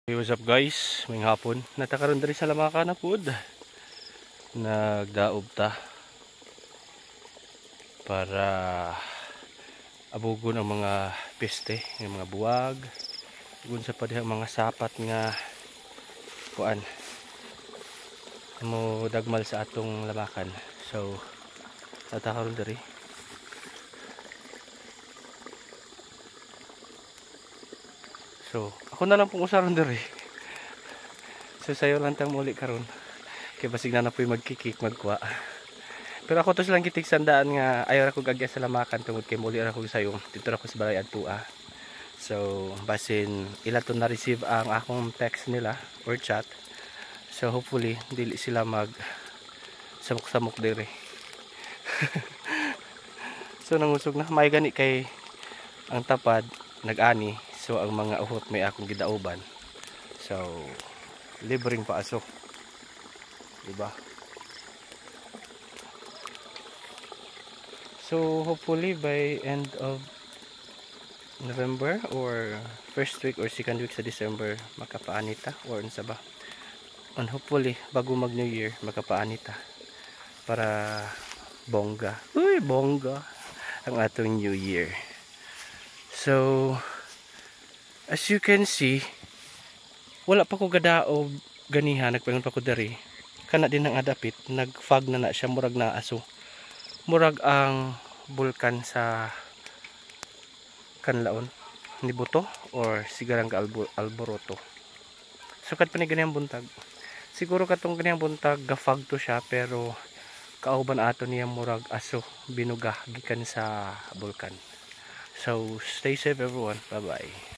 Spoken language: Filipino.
Hey, what's up guys? May hapon. Natakaroon diri sa Lamaka na food. Nagdaob ta para abugon ang mga peste, ang mga buwag. Abugon sa padihang mga sapat nga kuan. Mo dagmal sa atong lamakan. So, natakaroon diri. So, ako na lang pong usaron diri. So, sayo lang tang muli karon. Kaya basig na po'y magkikik, magkuha. Pero ako to silang gitig sandaan nga ayaw ako gagya sa lamakan tungod kay muli ako sayo. Dito ako sa balay adtua. So, basin ila to na receive ang akong text nila or chat. So, hopefully dili sila mag samok-samok dire. So, nangusog na may gani kay ang tapad nag-ani. So, ang mga uhot may akong gidauban. So, libreng paasok. Diba? So, hopefully by end of November or first week or second week sa December makapaanita or unsa ba. And hopefully bago mag New Year makapaanita para bongga. Uy, bongga ang atong New Year. So, as you can see, wala pa ko gadaob ganiha, nagpaingon pa ko diri. Kana din ang adapit, nag-fog na siya, murag na aso. Murag ang bulkan sa kanlaon ni Buto or sigarang Alboroto. So kat pa ni ganyan buntag. Siguro katong ganyan buntag gafag to siya pero kauban ato niya murag aso binuga gikan sa bulkan. So stay safe everyone. Bye bye.